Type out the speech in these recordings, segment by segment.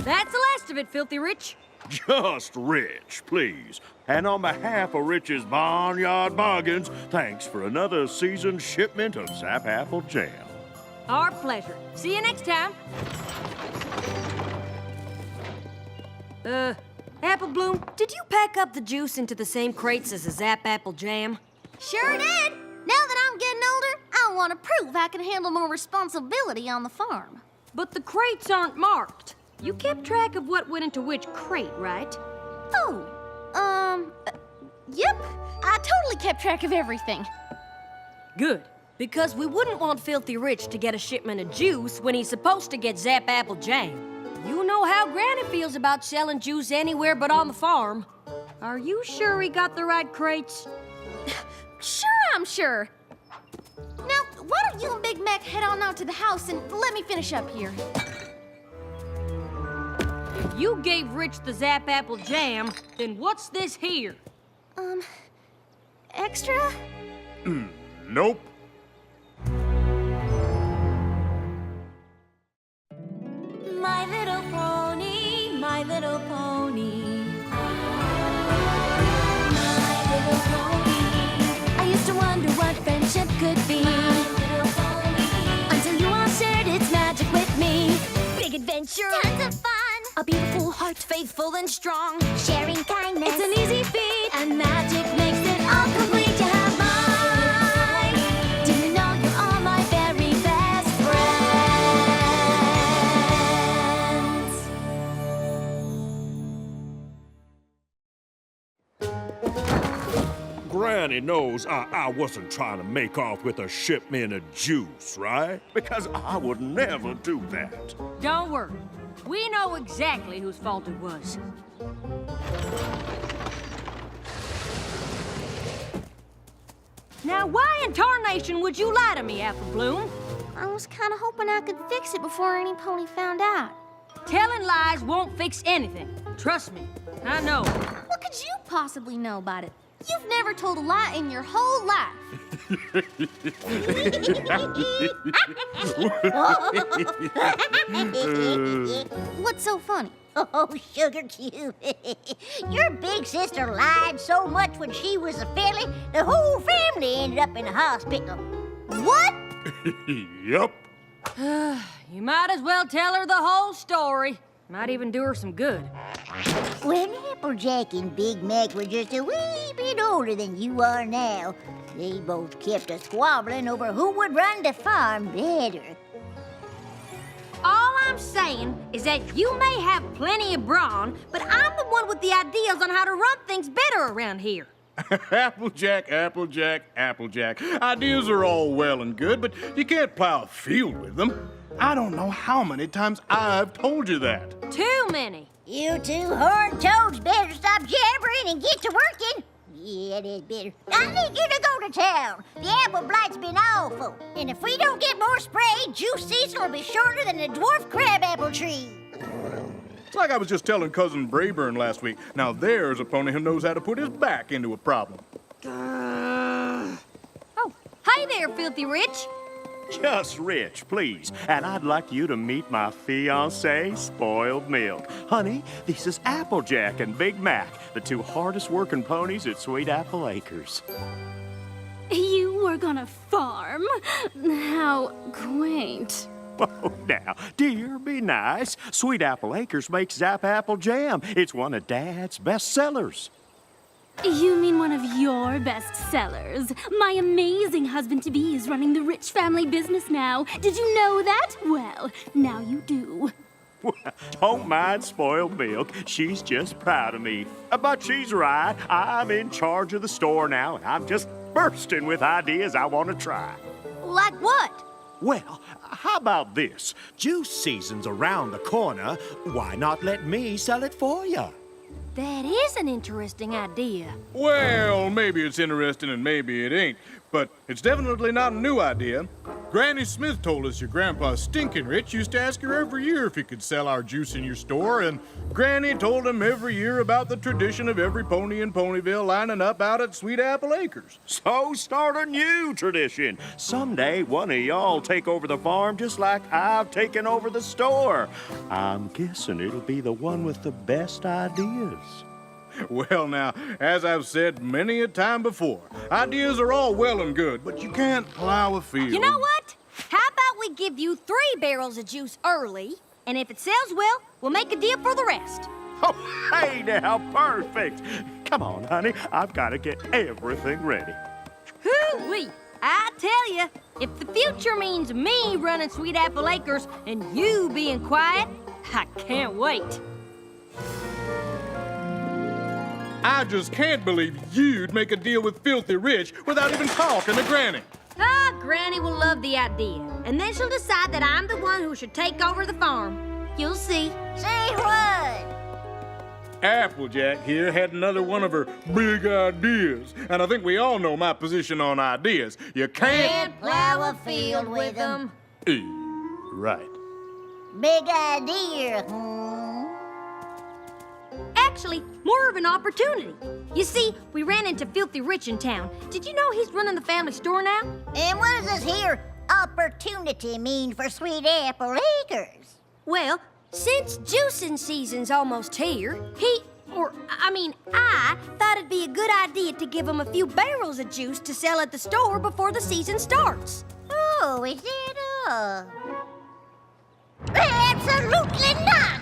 That's the last of it, Filthy Rich. Just Rich, please. And on behalf of Rich's Barnyard Bargains, thanks for another seasoned shipment of Zap Apple Jam. Our pleasure. See you next time. Apple Bloom, did you pack up the juice into the same crates as the Zap Apple Jam? Sure did. Now that I'm getting older, I want to prove I can handle more responsibility on the farm. But the crates aren't marked. You kept track of what went into which crate, right? Yep. I totally kept track of everything. Good. Because we wouldn't want Filthy Rich to get a shipment of juice when he's supposed to get Zap Apple Jam. You know how Granny feels about selling juice anywhere but on the farm. Are you sure he got the right crates? Sure, I'm sure. Now, why don't you and Big Mac head on out to the house and let me finish up here? If you gave Rich the Zap Apple Jam, then what's this here? Extra? Nope. My little pony, my little pony. My little pony. I used to wonder what friendship could be. My little pony. Until you all shared its magic with me. Big adventure. Tons of fun. A beautiful heart, faithful and strong. Sharing kindness. It's an easy feat. And magic makes it all complete. You have mine. Do you know you're all my very best friends? Granny knows I wasn't trying to make off with a shipment of juice, right? Because I would never do that. Don't worry. We know exactly whose fault it was. Now, why in tarnation would you lie to me, Apple Bloom? I was kind of hoping I could fix it before any pony found out. Telling lies won't fix anything. Trust me, I know. What could you possibly know about it? You've never told a lie in your whole life. What's so funny? Oh, Sugar Cube. Your big sister lied so much when she was a filly, the whole family ended up in the hospital. What? Yup. You might as well tell her the whole story. Might even do her some good. When Applejack and Big Mac were just a wee bit older than you are now, they both kept a squabbling over who would run the farm better. All I'm saying is that you may have plenty of brawn, but I'm the one with the ideas on how to run things better around here. Applejack, Applejack, Applejack. Ideas are all well and good, but you can't plow a field with them. I don't know how many times I've told you that. Too many. You two horned toads better stop jabbering and get to working. Yeah, it is better. I need you to go to town. The apple blight's been awful. And if we don't get more spray, juice season will be shorter than the dwarf crabapple tree. It's like I was just telling Cousin Brayburn last week. Now there's a pony who knows how to put his back into a problem. Oh, hi there, Filthy Rich. Just Rich, please. And I'd like you to meet my fiancée, Spoiled Milk. Honey, this is Applejack and Big Mac, the two hardest working ponies at Sweet Apple Acres. You were gonna farm? How quaint. Oh, now, dear, be nice. Sweet Apple Acres makes Zap Apple Jam. It's one of Dad's best sellers. You mean one of your best sellers? My amazing husband-to-be is running the Rich family business now. Did you know that? Well, now you do. Don't mind Spoiled Milk. She's just proud of me. But she's right. I'm in charge of the store now, and I'm just bursting with ideas I want to try. Like what? Well, how about this? Juice season's around the corner. Why not let me sell it for you? That is an interesting idea. Well, maybe it's interesting and maybe it ain't, but it's definitely not a new idea. Granny Smith told us your grandpa Stinkin' Rich used to ask her every year if he could sell our juice in your store, and Granny told him every year about the tradition of every pony in Ponyville lining up out at Sweet Apple Acres. So start a new tradition. Someday one of y'all take over the farm just like I've taken over the store. I'm guessing it'll be the one with the best ideas. Well, now, as I've said many a time before, ideas are all well and good, but you can't plow a field. You know what? How about we give you 3 barrels of juice early, and if it sells well, we'll make a deal for the rest. Oh, hey now, perfect. Come on, honey. I've got to get everything ready. Hoo-wee! I tell you, if the future means me running Sweet Apple Acres and you being quiet, I can't wait. I just can't believe you'd make a deal with Filthy Rich without even talking to Granny. Ah, Granny will love the idea, and then she'll decide that I'm the one who should take over the farm. You'll see. Say what? Applejack here had another one of her big ideas, and I think we all know my position on ideas. You can't... Plow a field with them. Right. Big idea. Actually, more of an opportunity. You see, we ran into Filthy Rich in town. Did you know he's running the family store now? And what does this here opportunity mean for Sweet Apple Acres? Well, since juicing season's almost here, I thought it'd be a good idea to give him a few barrels of juice to sell at the store before the season starts. Oh, is that all? Absolutely not!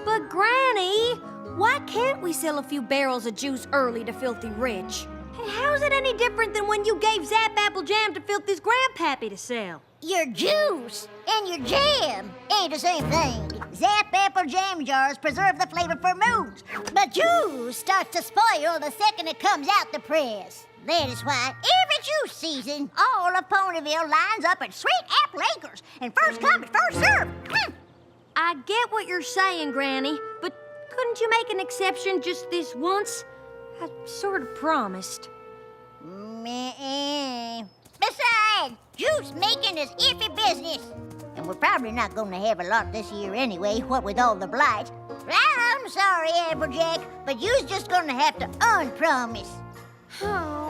But Granny, why can't we sell a few barrels of juice early to Filthy Rich? Hey, how's it any different than when you gave Zap Apple Jam to Filthy's grandpappy to sell? Your juice and your jam ain't the same thing. Zap Apple Jam jars preserve the flavor for moons, but juice starts to spoil the second it comes out the press. That is why every juice season, all of Ponyville lines up at Sweet Apple Acres, and first come and first serve. I get what you're saying, Granny, but couldn't you make an exception just this once? I sort of promised. Besides, juice making is iffy business. And we're probably not going to have a lot this year anyway, what with all the blight. I'm sorry, Applejack, but you's just going to have to unpromise. Oh.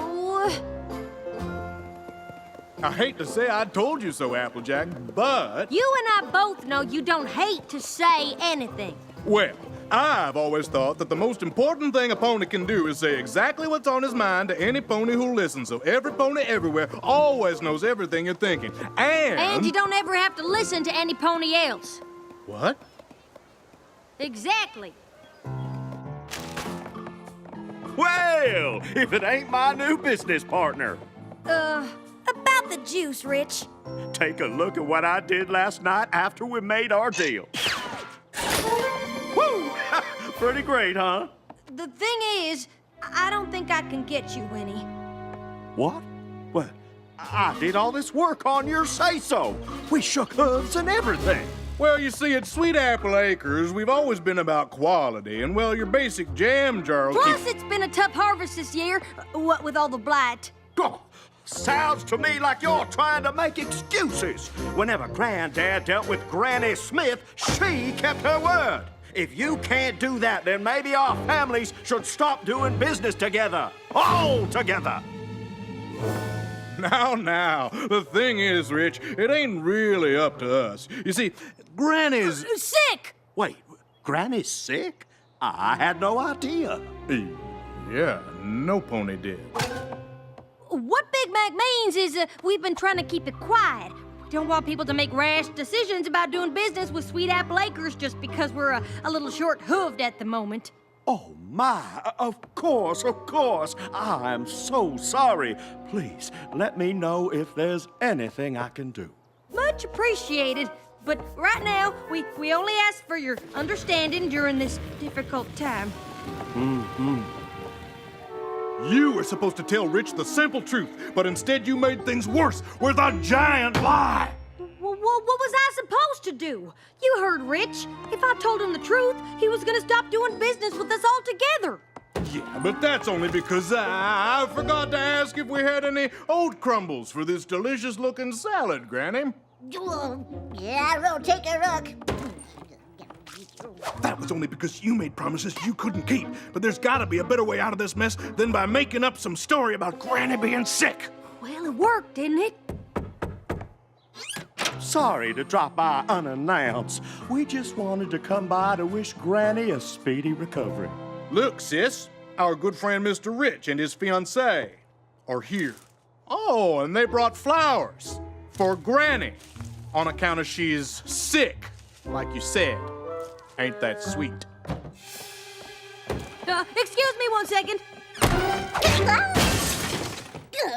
I hate to say I told you so, Applejack, but... You and I both know you don't hate to say anything. Well, I've always thought that the most important thing a pony can do is say exactly what's on his mind to any pony who listens, so every pony everywhere always knows everything you're thinking. And you don't ever have to listen to any pony else. What? Exactly. Well, if it ain't my new business partner. About the juice, Rich. Take a look at what I did last night after we made our deal. Woo! Pretty great, huh? The thing is, I don't think I can get you any. What? Well, I did all this work on your say-so. We shook hooves and everything. Well, you see, at Sweet Apple Acres, we've always been about quality, and well, your basic jam jar will Plus, it's been a tough harvest this year, what with all the blight. Oh, sounds to me like you're trying to make excuses. Whenever Granddad dealt with Granny Smith, she kept her word. If you can't do that, then maybe our families should stop doing business together. All together. Now, the thing is, Rich, it ain't really up to us. You see, Granny's... Sick! Wait, Granny's sick? I had no idea. Yeah, no pony did. What Big Mac means is we've been trying to keep it quiet. We don't want people to make rash decisions about doing business with Sweet Apple Acres just because we're a little short-hooved at the moment. Oh, my. Of course. I'm so sorry. Please, let me know if there's anything I can do. Much appreciated. But right now, we only ask for your understanding during this difficult time. You were supposed to tell Rich the simple truth, but instead you made things worse with a giant lie. What was I supposed to do? You heard Rich. If I told him the truth, he was gonna stop doing business with us altogether. Yeah, but that's only because I forgot to ask if we had any oat crumbles for this delicious-looking salad, Granny. Yeah, I will take a look. That was only because you made promises you couldn't keep. But there's gotta be a better way out of this mess than by making up some story about Granny being sick. Well, it worked, didn't it? Sorry to drop by unannounced. We just wanted to come by to wish Granny a speedy recovery. Look, sis, our good friend Mr. Rich and his fiancée are here. Oh, and they brought flowers for Granny on account of she's sick, like you said. Ain't that sweet? Excuse me 1 second.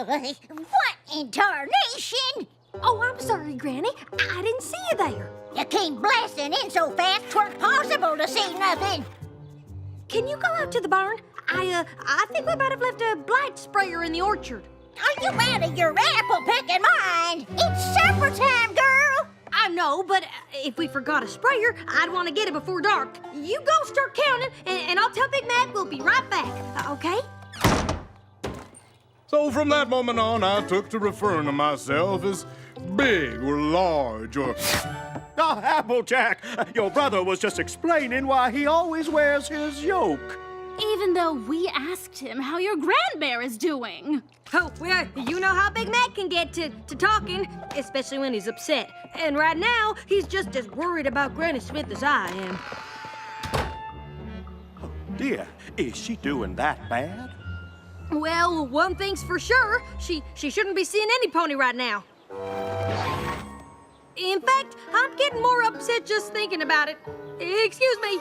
What in tarnation? Oh, I'm sorry, Granny. I didn't see you there. You came blasting in so fast 'tweren't possible to see nothing. Can you go out to the barn? I think we might have left a blight sprayer in the orchard. Are you out of your apple-picking mind? It's supper time, girl. I know, but if we forgot a sprayer, I'd want to get it before dark. You go start counting, and I'll tell Big Mac we'll be right back, okay? So from that moment on, I took to referring to myself as big or large or... Oh, Applejack, your brother was just explaining why he always wears his yoke. Even though we asked him how your grandbear is doing. Oh, well, you know how Big Mac can get to talking, especially when he's upset. And right now, he's just as worried about Granny Smith as I am. Oh, dear, is she doing that bad? Well, one thing's for sure, she shouldn't be seeing any pony right now. In fact, I'm getting more upset just thinking about it. Excuse me.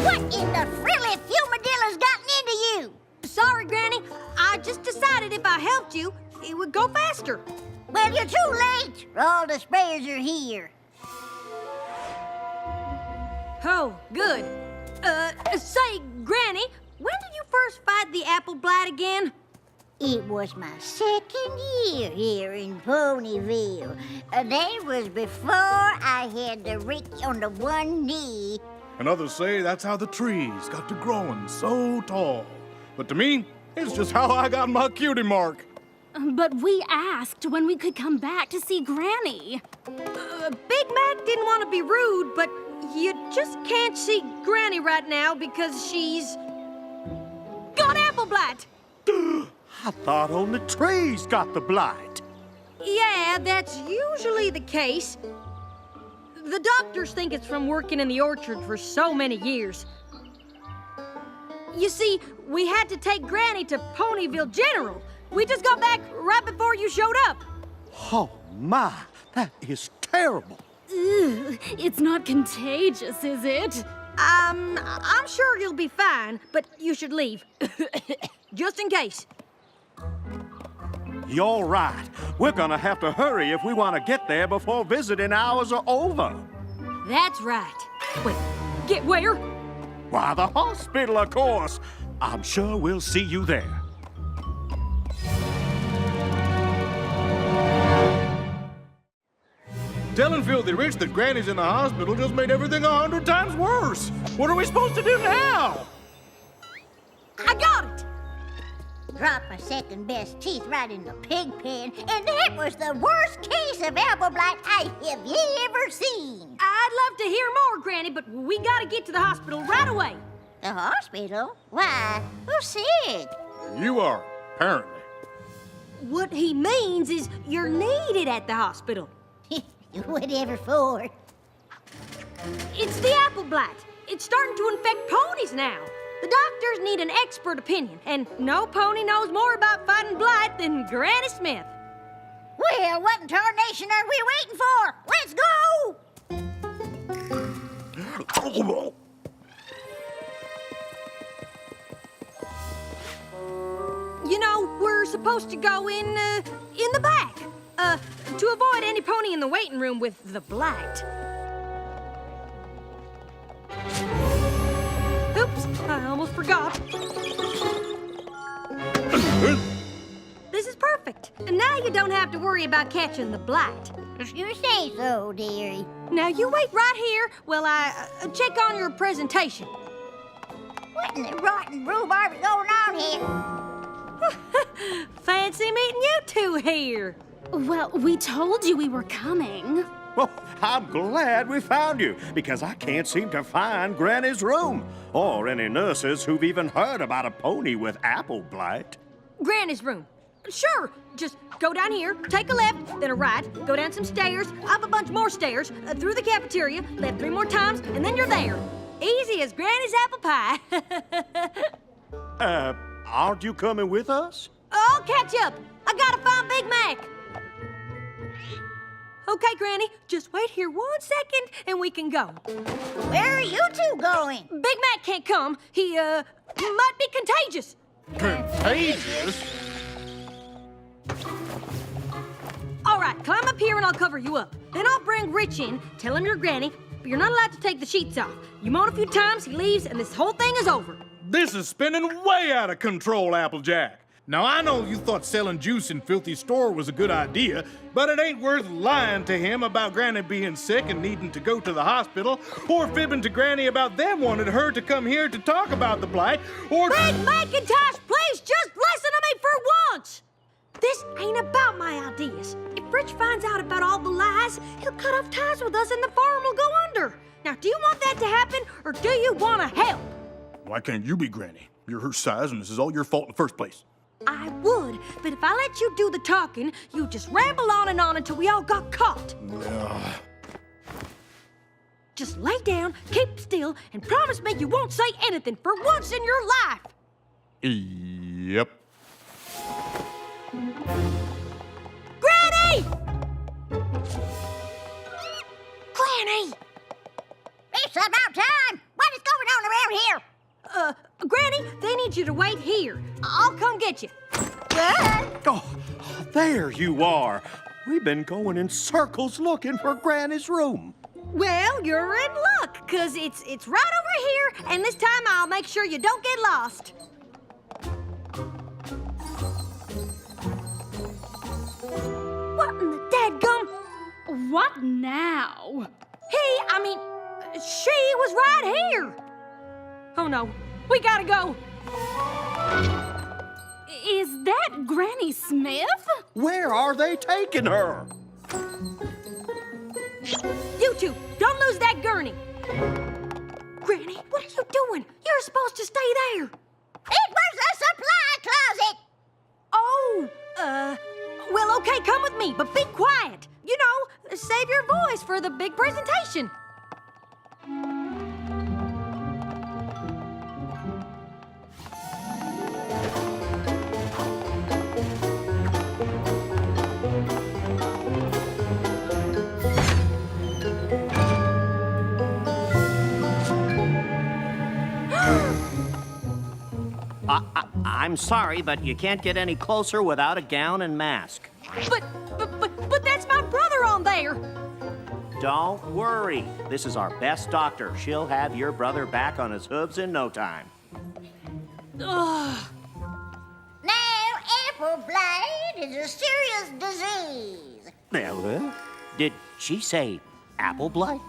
What in the frilly fumadilla's gotten into you? Sorry, Granny. I just decided if I helped you, it would go faster. Well, you're too late. All the sprayers are here. Oh, good. Say, Granny, when did you first fight the apple blight again? It was my second year here in Ponyville. That was before I had the Rick on the one knee. And others say that's how the trees got to growing so tall. But to me, it's just how I got my cutie mark. But we asked when we could come back to see Granny. Big Mac didn't want to be rude, but you just can't see Granny right now because she's got apple blight. I thought only trees got the blight. Yeah, that's usually the case. The doctors think it's from working in the orchard for so many years. You see, we had to take Granny to Ponyville General. We just got back right before you showed up. Oh, my, that is terrible. Ugh, it's not contagious, is it? I'm sure you'll be fine, but you should leave. Just in case. You're right. We're gonna have to hurry if we want to get there before visiting hours are over. That's right. Wait, get where? Why, the hospital, of course. I'm sure we'll see you there. Telling Filthy Rich that Granny's in the hospital just made everything 100 times worse. What are we supposed to do now? I got it! Dropped my second best teeth right in the pig pen, and that was the worst case of apple blight I have ever seen. I'd love to hear more, Granny, but we gotta get to the hospital right away. The hospital? Why? Who's sick? You are, apparently. What he means is you're needed at the hospital. Whatever for. It's the apple blight. It's starting to infect ponies now. The doctors need an expert opinion, and no pony knows more about fighting blight than Granny Smith. Well, what in tarnation are we waiting for? Let's go! You know, we're supposed to go in the back, to avoid any pony in the waiting room with the blight. Oops, I almost forgot. This is perfect. And now you don't have to worry about catching the blight. If you say so, dearie. Now you wait right here while I check on your presentation. What in the rotten rhubarb is going on here? Fancy meeting you two here. Well, we told you we were coming. Well, I'm glad we found you, because I can't seem to find Granny's room, or any nurses who've even heard about a pony with apple blight. Granny's room. Sure, just go down here, take a left, then a right, go down some stairs, up a bunch more stairs, through the cafeteria, left 3 more times, and then you're there. Easy as Granny's apple pie. Aren't you coming with us? I'll catch up. I gotta find Big Mac. Okay, Granny, just wait here 1 second and we can go. Where are you two going? Big Mac can't come. He, might be contagious. Contagious? All right, climb up here and I'll cover you up. Then I'll bring Rich in, tell him you're Granny, but you're not allowed to take the sheets off. You moan a few times, he leaves, and this whole thing is over. This is spinning way out of control, Applejack. Now, I know you thought selling juice in Filthy's store was a good idea, but it ain't worth lying to him about Granny being sick and needing to go to the hospital, or fibbing to Granny about them wanting her to come here to talk about the blight, or... Big Macintosh, please just listen to me for once! This ain't about my ideas. If Rich finds out about all the lies, he'll cut off ties with us and the farm will go under. Now, do you want that to happen, or do you want to help? Why can't you be Granny? You're her size, and this is all your fault in the first place. I would, but if I let you do the talking, you just ramble on and on until we all got caught. Just lay down, keep still, and promise me you won't say anything for once in your life. Yep. Granny! Granny! It's about time. What is going on around here? Granny, they need you to wait here. I'll come get you. Oh, there you are. We've been going in circles looking for Granny's room. Well, you're in luck, 'cause it's right over here, and this time I'll make sure you don't get lost. What in the dadgum? What now? She was right here. Oh no, we gotta go. Is that Granny Smith? Where are they taking her? You two, don't lose that gurney. Granny, what are you doing? You're supposed to stay there. It was a supply closet. Oh, well, okay, come with me, but be quiet. You know, save your voice for the big presentation. I'm sorry, but you can't get any closer without a gown and mask. But that's my brother on there. Don't worry. This is our best doctor. She'll have your brother back on his hooves in no time. Ugh. Now, apple blight is a serious disease. Now, did she say apple blight?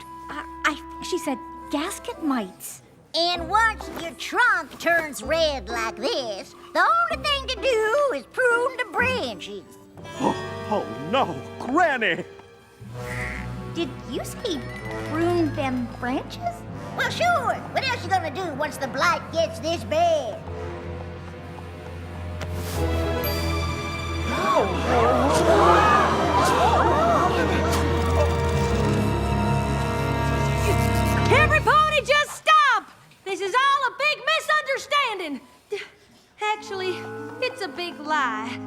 She said gasket mites. And once your trunk turns red like this, the only thing to do is prune the branches. Oh no, Granny! Did you say prune them branches? Well, sure. What else you gonna do once the blight gets this bad? Every pony, just stop! This is all a big misunderstanding. Actually, it's a big lie.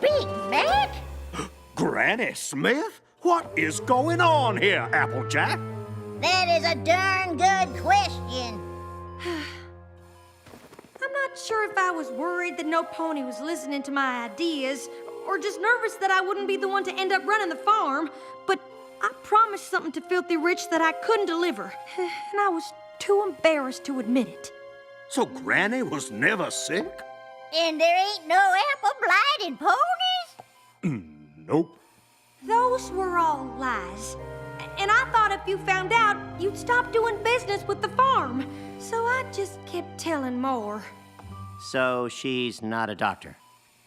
Big Mac? Granny Smith? What is going on here, Applejack? That is a darn good question. I'm not sure if I was worried that no pony was listening to my ideas, or just nervous that I wouldn't be the one to end up running the farm, but I promised something to Filthy Rich that I couldn't deliver, and I was too embarrassed to admit it. So Granny was never sick? And there ain't no apple blight in ponies? Nope. Those were all lies. And I thought if you found out, you'd stop doing business with the farm. So I just kept telling more. So she's not a doctor.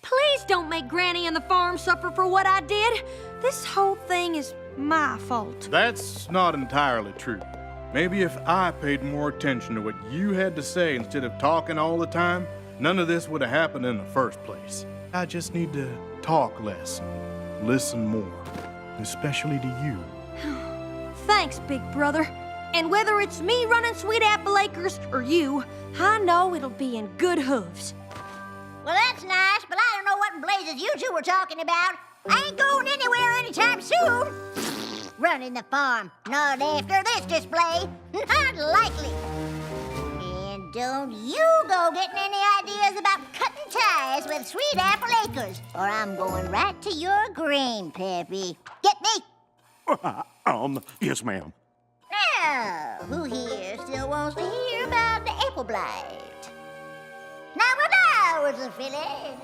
Please don't make Granny and the farm suffer for what I did. This whole thing is my fault. That's not entirely true. Maybe if I paid more attention to what you had to say instead of talking all the time, none of this would have happened in the first place. I just need to talk less and listen more, especially to you. Thanks, big brother. And whether it's me running Sweet Apple Acres or you, I know it'll be in good hooves. Well, that's nice, but I don't know what in blazes you two were talking about. I ain't going anywhere anytime soon. Running the farm, not after this display. Not likely. And don't you go getting any ideas about cutting ties with Sweet Apple Acres, or I'm going right to your grain, Peppy. Get me? Yes, ma'am. Now, who here still wants to hear about the apple blight? Now, when I was a filly,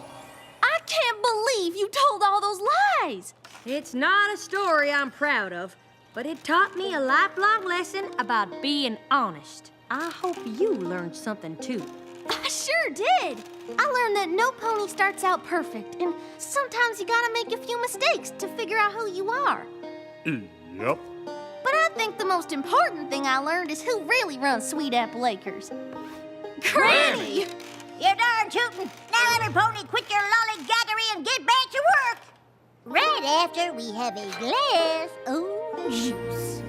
I can't believe you told all those lies. It's not a story I'm proud of, but it taught me a lifelong lesson about being honest. I hope you learned something too. I sure did. I learned that no pony starts out perfect, and sometimes you gotta make a few mistakes to figure out who you are. Yep. But I think the most important thing I learned is who really runs Sweet Apple Acres. Granny! you're darn tootin'. Now, every pony, quit your lollygaggery and get back to work. Right after we have a glass of juice.